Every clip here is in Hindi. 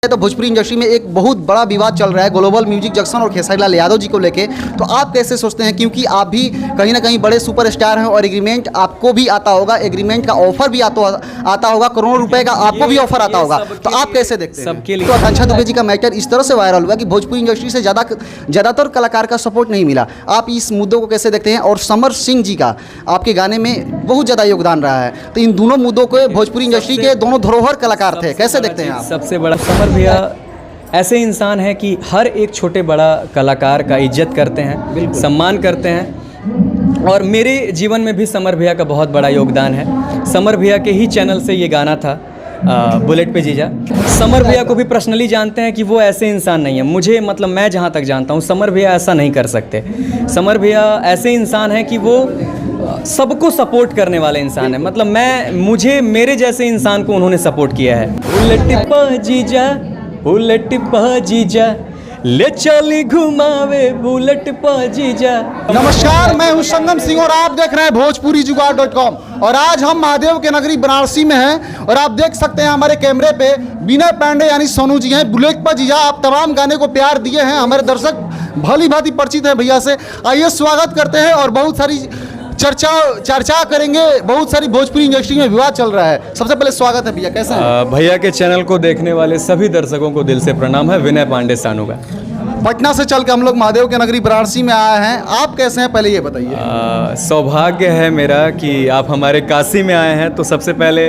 तो भोजपुरी इंडस्ट्री में एक बहुत बड़ा विवाद चल रहा है ग्लोबल म्यूजिक जंक्शन और खेसारी लाल यादव जी को लेके। तो आप कैसे सोचते हैं, क्योंकि आप भी कहीं ना कहीं बड़े सुपरस्टार हैं और एग्रीमेंट आपको भी आता होगा, एग्रीमेंट का ऑफर भी आता होगा, करोड़ों रुपए का आपको भी ऑफर आता होगा, तो आप कैसे देखते हैं? सबके लिए तो आकांक्षा दुबे जी का मैटर इस तरह से वायरल हुआ कि भोजपुरी इंडस्ट्री से ज़्यादातर कलाकार का सपोर्ट नहीं मिला। आप इस मुद्दों को कैसे देखते हैं? और समर सिंह जी का आपके गाने में बहुत ज़्यादा योगदान रहा है, तो इन दोनों मुद्दों को भोजपुरी इंडस्ट्री के दोनों धरोहर कलाकार थे, कैसे देखते हैं आप? सबसे बड़ा समर भैया ऐसे इंसान है कि हर एक छोटे बड़ा कलाकार का इज्जत करते हैं, सम्मान करते हैं। और मेरे जीवन में भी समर भैया का बहुत बड़ा योगदान है। समर भैया के ही चैनल से ये गाना था बुलेट पे जीजा। समर भैया को भी पर्सनली जानते हैं कि वो ऐसे इंसान नहीं है। मुझे मतलब मैं जहाँ तक जानता हूँ समर भैया ऐसा नहीं कर सकते। समर भैया ऐसे इंसान है कि वो सबको सपोर्ट करने वाले इंसान है। मतलब मुझे मेरे जैसे इंसान को उन्होंने सपोर्ट किया है। बुलेट पे जीजा, बुलेट पे जीजा, ले चली घुमावे बुलेट पे जीजा। नमस्कार, मैं हूं संगम सिंह और आप देख रहे हैं भोजपुरी जुगाड़.com। और आज हम महादेव के नगरी बनारसी में हैं और आप देख सकते हैं हमारे कैमरे पे विनय पांडे यानी सोनू जी हैं। बुलेट पे जीजा आप तमाम गाने को प्यार दिए हैं, हमारे दर्शक भली भांति परिचित हैं भैया से। आइए स्वागत करते हैं और बहुत सारी चर्चा करेंगे। बहुत सारी भोजपुरी इंडस्ट्री में विवाद चल रहा है। सबसे पहले स्वागत है भैया, कैसे हैं? भैया के चैनल को देखने वाले सभी दर्शकों को दिल से प्रणाम है। विनय पांडे सानू का। पटना से चल के हम लोग महादेव के नगरी बनारसी में आए हैं। आप कैसे हैं, पहले ये बताइए। सौभाग्य है मेरा कि आप हमारे काशी में आए हैं। तो सबसे पहले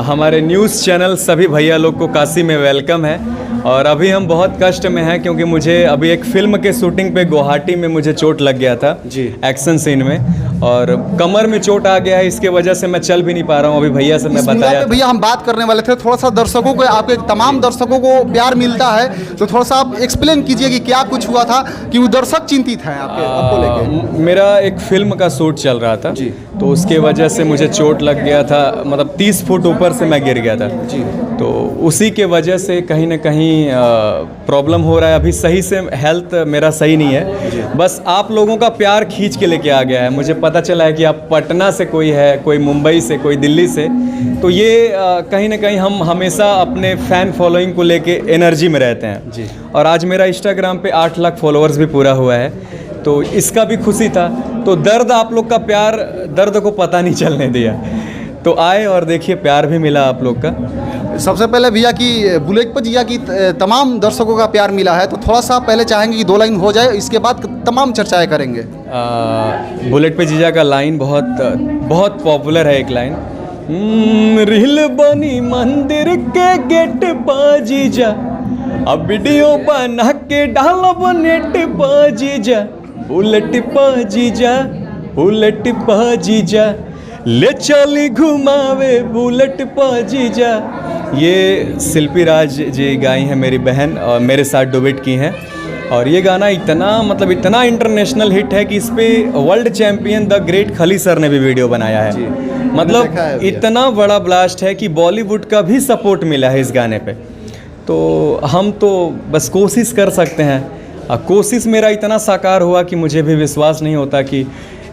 हमारे न्यूज़ चैनल सभी भैया लोग को काशी में वेलकम है। और अभी हम बहुत कष्ट में हैं क्योंकि मुझे अभी एक फिल्म के शूटिंग पे गुवाहाटी में मुझे चोट लग गया था जी, एक्शन सीन में, और कमर में चोट आ गया है। इसके वजह से मैं चल भी नहीं पा रहा हूँ। अभी भैया से मैं बताया भैया हम बात करने वाले थे, थोड़ा सा दर्शकों को, आपके तमाम दर्शकों को प्यार मिलता है, तो थोड़ा सा आप एक्सप्लेन कीजिए कि क्या कुछ हुआ था कि वो दर्शक चिंतित हैं आपको लेके। मेरा एक फिल्म का शूट चल रहा था जी, तो उसके वजह से मुझे चोट लग गया था। मतलब 30 फुट ऊपर से मैं गिर गया था जी, तो उसी के वजह से कहीं ना कहीं प्रॉब्लम हो रहा है। अभी सही से हेल्थ मेरा सही नहीं है। बस आप लोगों का प्यार खींच के लेके आ गया है। मुझे पता चला है कि आप पटना से कोई है, कोई मुंबई से, कोई दिल्ली से, तो ये कहीं ना कहीं हम हमेशा अपने फ़ैन फॉलोइंग को लेके एनर्जी में रहते हैं जी। और आज मेरा इंस्टाग्राम पे 8 लाख फॉलोअर्स भी पूरा हुआ है, तो इसका भी खुशी था। तो दर्द, आप लोग का प्यार दर्द को पता नहीं चलने दिया, तो आए और देखिए प्यार भी मिला आप लोग का। सबसे पहले भैया की बुलेट पे जीजा की तमाम दर्शकों का प्यार मिला है, तो थोड़ा सा पहले चाहेंगे कि 2 लाइन हो जाए, इसके बाद तमाम चर्चाएं करेंगे। बुलेट पे जीजा का लाइन बहुत पॉपुलर है। एक लाइन, रिल बनी मंदिर के गेट पर जीजा, अब वीडियो बना के डालब नेट पर जीजा, बुलेट पे जीजा, बुलेट पे जीजा, ले चली घुमावे बुलेट पे जीजा। ये शिल्पी राज जी गाई हैं, मेरी बहन, और मेरे साथ डुएट की हैं। और ये गाना इतना इंटरनेशनल हिट है कि इस पे वर्ल्ड चैंपियन द ग्रेट खली सर ने भी वीडियो बनाया है। मतलब इतना बड़ा ब्लास्ट है कि बॉलीवुड का भी सपोर्ट मिला है इस गाने पे। तो हम तो बस कोशिश कर सकते हैं। कोशिश मेरा इतना साकार हुआ कि मुझे भी विश्वास नहीं होता कि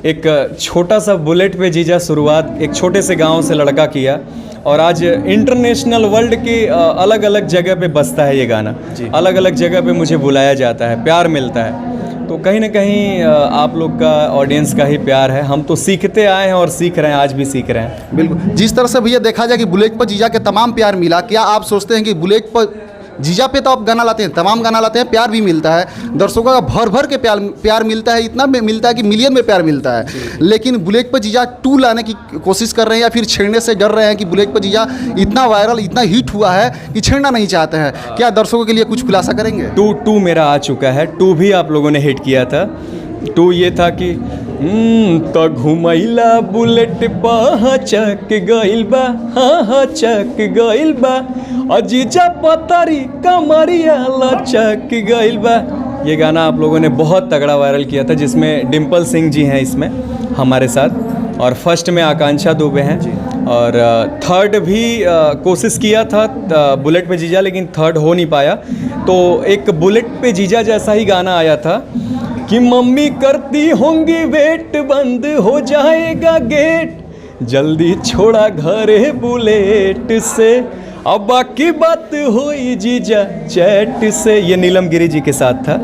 एक छोटा सा बुलेट पे जीजा शुरुआत एक छोटे से गांव से लड़का किया, और आज इंटरनेशनल वर्ल्ड के अलग अलग जगह पे बजता है ये गाना। अलग अलग जगह पे मुझे बुलाया जाता है, प्यार मिलता है। तो कहीं ना कहीं आप लोग का, ऑडियंस का ही प्यार है। हम तो सीखते आए हैं और सीख रहे हैं, आज भी सीख रहे हैं। बिल्कुल, जिस तरह से भैया देखा जाए कि बुलेट पर जीजा के तमाम प्यार मिला, क्या आप सोचते हैं कि बुलेट पर जीजा पे तो आप गाना लाते हैं, तमाम गाना लाते हैं, प्यार भी मिलता है, दर्शकों का भर भर के प्यार मिलता है, इतना मिलता है कि मिलियन में प्यार मिलता है, लेकिन बुलेट पे जीजा 2 लाने की कोशिश कर रहे हैं या फिर छेड़ने से डर रहे हैं कि बुलेट पे जीजा इतना वायरल, इतना हिट हुआ है कि छेड़ना नहीं चाहते हैं? क्या दर्शकों के लिए कुछ खुलासा करेंगे? 2 मेरा आ चुका है। 2 भी आप लोगों ने हिट किया था। 2 ये था कि तो घुमैला बुलेट पा चक गइल बा, हाँ चक गइल बा, अजीजा पतरी कमरिया लचक गइल बा। ये गाना आप लोगों ने बहुत तगड़ा वायरल किया था, जिसमें डिम्पल सिंह जी हैं इसमें हमारे साथ, और फर्स्ट में आकांक्षा दुबे हैं, और थर्ड भी कोशिश किया था बुलेट पे जीजा, लेकिन थर्ड हो नहीं पाया। तो एक बुलेट पे जीजा जैसा ही गाना आया था कि मम्मी करती होंगी वेट, बंद हो जाएगा गेट, जल्दी छोड़ा घरे बुलेट से, अब बाकी बात हुई जीजा चैट से, ये नीलम गिरी जी के साथ था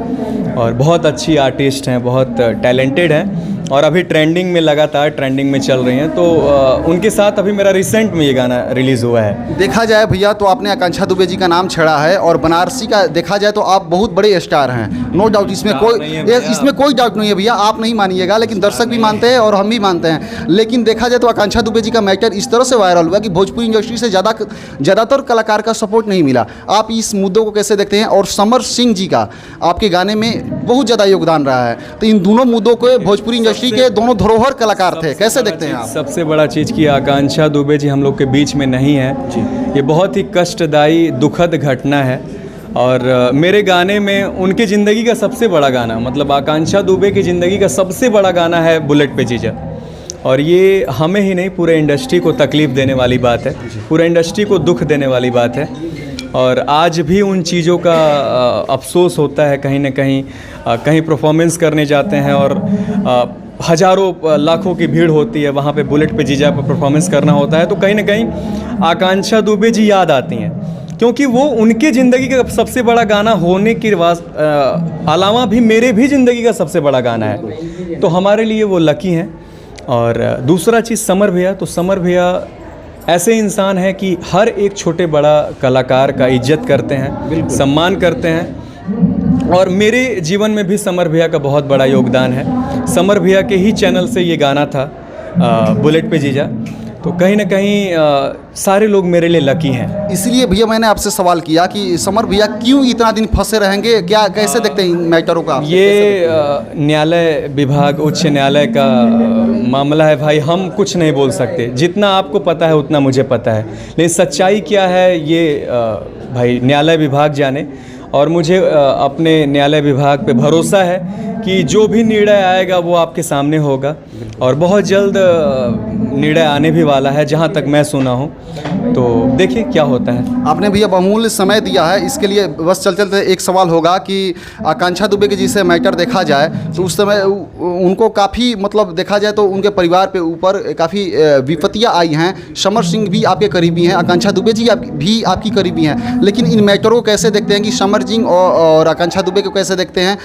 और बहुत अच्छी आर्टिस्ट हैं, बहुत टैलेंटेड हैं और अभी ट्रेंडिंग में, लगातार ट्रेंडिंग में चल रही हैं। तो उनके साथ अभी मेरा रिसेंट में ये गाना रिलीज़ हुआ है। देखा जाए भैया तो आपने आकांक्षा दुबे जी का नाम छेड़ा है और बनारसी का देखा जाए तो आप बहुत बड़े स्टार हैं, नो डाउट, इसमें कोई डाउट नहीं है भैया, आप नहीं मानिएगा, लेकिन दर्शक भी मानते हैं और हम भी मानते हैं। लेकिन देखा जाए तो आकांक्षा दुबे जी का मैटर इस तरह से वायरल हुआ कि भोजपुरी इंडस्ट्री से ज़्यादातर कलाकार का सपोर्ट नहीं मिला। आप इस मुद्दों को कैसे देखते हैं? और समर सिंह जी का आपके गाने में बहुत ज़्यादा योगदान रहा है, तो इन दोनों मुद्दों को भोजपुरी इंडस्ट्री के दोनों धरोहर कलाकार थे, कैसे देखते हैं आप? सबसे बड़ा चीज़ कि आकांक्षा दुबे जी हम लोग के बीच में नहीं है, ये बहुत ही कष्टदायी दुखद घटना है। और मेरे गाने में उनके ज़िंदगी का सबसे बड़ा गाना, मतलब आकांक्षा दुबे की ज़िंदगी का सबसे बड़ा गाना है बुलेट पे जीजा, और ये हमें ही नहीं पूरे इंडस्ट्री को तकलीफ़ देने वाली बात है, पूरे इंडस्ट्री को दुख देने वाली बात है। और आज भी उन चीज़ों का अफसोस होता है, कहीं ना कहीं कहीं परफॉर्मेंस करने जाते हैं और हज़ारों लाखों की भीड़ होती है, वहाँ पे बुलेट पे जीजा पर परफॉर्मेंस करना होता है, तो कहीं ना कहीं आकांक्षा दुबे जी याद आती हैं, क्योंकि वो उनके ज़िंदगी का सबसे बड़ा गाना होने के अलावा भी मेरे भी ज़िंदगी का सबसे बड़ा गाना है, तो हमारे लिए वो लकी हैं। और दूसरा चीज़ समर भैया, तो समर भैया ऐसे इंसान हैं कि हर एक छोटे बड़ा कलाकार का इज्जत करते हैं, सम्मान करते हैं, और मेरे जीवन में भी समर भैया का बहुत बड़ा योगदान है। समर भैया के ही चैनल से ये गाना था बुलेट पे जीजा, तो कहीं ना कहीं सारे लोग मेरे लिए लकी हैं। इसलिए भैया मैंने आपसे सवाल किया कि समर भैया क्यों इतना दिन फंसे रहेंगे, क्या कैसे देखते हैं इन मैटरों का? ये न्यायालय विभाग, उच्च न्यायालय का मामला है भाई, हम कुछ नहीं बोल सकते। जितना आपको पता है उतना मुझे पता है, लेकिन सच्चाई क्या है ये भाई न्यायालय विभाग जाने, और मुझे अपने न्यायालय विभाग पे भरोसा है कि जो भी निर्णय आएगा वो आपके सामने होगा, और बहुत जल्द निर्णय आने भी वाला है जहां तक मैं सुना हूं, तो देखिए क्या होता है। आपने भैया बहुमूल्य समय दिया है, इसके लिए बस चलते चलते एक सवाल होगा कि आकांक्षा दुबे के जिसे मैटर देखा जाए तो उस समय उनको काफ़ी, मतलब देखा जाए तो उनके परिवार पे ऊपर काफ़ी विपत्तियाँ आई हैं। समर सिंह भी आपके करीबी हैं, आकांक्षा दुबे जी भी आपकी करीबी हैं, लेकिन इन मैटरों को कैसे देखते हैं कि समर सिंह और आकांक्षा दुबे को कैसे देखते हैं?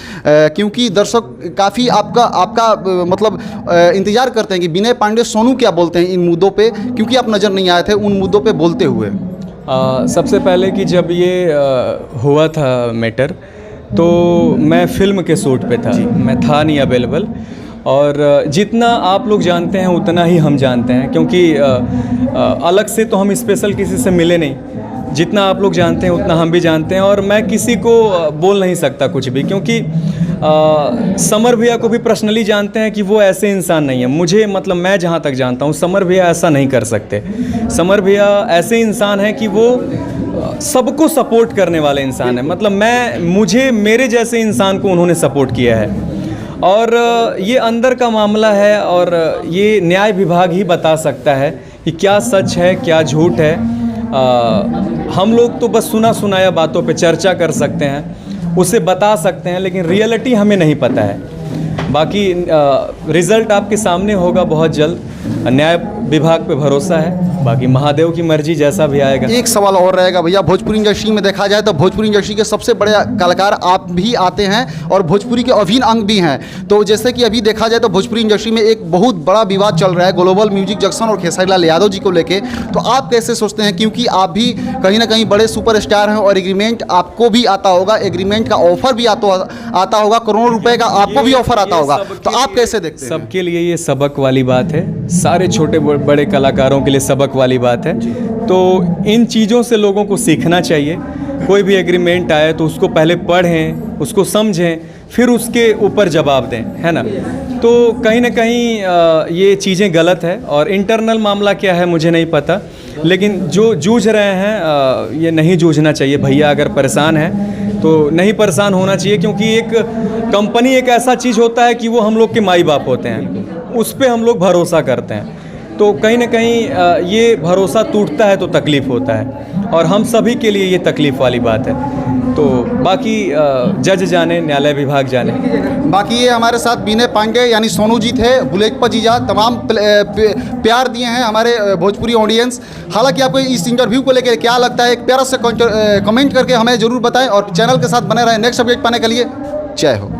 क्योंकि दर्शक काफ़ी आपका मतलब इंतजार करते हैं कि विनय पांडे सोनू क्या बोलते हैं इन मुद्दों पे, क्योंकि आप नज़र नहीं आए थे उन मुद्दों पे बोलते हुए। सबसे पहले कि जब ये हुआ था मैटर, तो मैं फिल्म के शूट पे था, मैं था नहीं अवेलेबल, और जितना आप लोग जानते हैं उतना ही हम जानते हैं, क्योंकि अलग से तो हम स्पेशल किसी से मिले नहीं, जितना आप लोग जानते हैं उतना हम भी जानते हैं, और मैं किसी को बोल नहीं सकता कुछ भी, क्योंकि समर भैया को भी पर्सनली जानते हैं कि वो ऐसे इंसान नहीं है। मुझे, मतलब मैं जहाँ तक जानता हूँ समर भैया ऐसा नहीं कर सकते। समर भैया ऐसे इंसान हैं कि वो सबको सपोर्ट करने वाले इंसान है, मतलब मुझे मेरे जैसे इंसान को उन्होंने सपोर्ट किया है, और ये अंदर का मामला है, और ये न्याय विभाग ही बता सकता है कि क्या सच है क्या झूठ है। हम लोग तो बस सुना सुनाया बातों पे चर्चा कर सकते हैं, उसे बता सकते हैं, लेकिन रियलिटी हमें नहीं पता है। बाकी रिज़ल्ट आपके सामने होगा बहुत जल्द, न्याय विभाग पे भरोसा है, बाकी महादेव की मर्जी, जैसा भी आएगा। एक सवाल और रहेगा भैया, भोजपुरी इंडस्ट्री में देखा जाए तो भोजपुरी इंडस्ट्री के सबसे बड़े कलाकार आप भी आते हैं और भोजपुरी के अभिन्न अंग भी हैं, तो जैसे कि अभी देखा जाए तो भोजपुरी इंडस्ट्री में एक बहुत बड़ा विवाद चल रहा है ग्लोबल म्यूजिक जंक्शन और खेसारी लाल यादव जी को लेके, तो आप कैसे सोचते हैं? क्योंकि आप भी कहीं ना कहीं बड़े सुपरस्टार हैं और एग्रीमेंट आपको भी आता होगा, एग्रीमेंट का ऑफर भी आता होगा, करोड़ों रुपए का आपको भी ऑफर आता होगा, तो आप कैसे देखते हैं? सबके लिए ये सबक वाली बात है, सारे छोटे बड़े कलाकारों के लिए सबक वाली बात है, तो इन चीज़ों से लोगों को सीखना चाहिए। कोई भी एग्रीमेंट आए तो उसको पहले पढ़ें, उसको समझें, फिर उसके ऊपर जवाब दें, है ना। तो कहीं ना कहीं ये चीज़ें गलत है, और इंटरनल मामला क्या है मुझे नहीं पता, लेकिन जो जूझ रहे हैं ये नहीं जूझना चाहिए भैया। अगर परेशान है तो नहीं परेशान होना चाहिए, क्योंकि एक कंपनी एक ऐसा चीज़ होता है कि वो हम लोग के माई बाप होते हैं, उस पर हम लोग भरोसा करते हैं। तो तो कहीं ना कहीं ये भरोसा टूटता है तो तकलीफ़ होता है, और हम सभी के लिए ये तकलीफ़ वाली बात है। तो बाकी जज जाने, न्यायालय विभाग जाने। बाकी ये हमारे साथ विनय पांडे यानी सोनू जी थे, बुलेट पर जीजा, तमाम प्यार दिए हैं हमारे भोजपुरी ऑडियंस। हालांकि आपको इस इंटरव्यू को लेकर क्या लगता है, एक प्यारा से कमेंट करके हमें ज़रूर बताएं, और चैनल के साथ बने रहें नेक्स्ट अपडेट पाने के लिए। जय हो।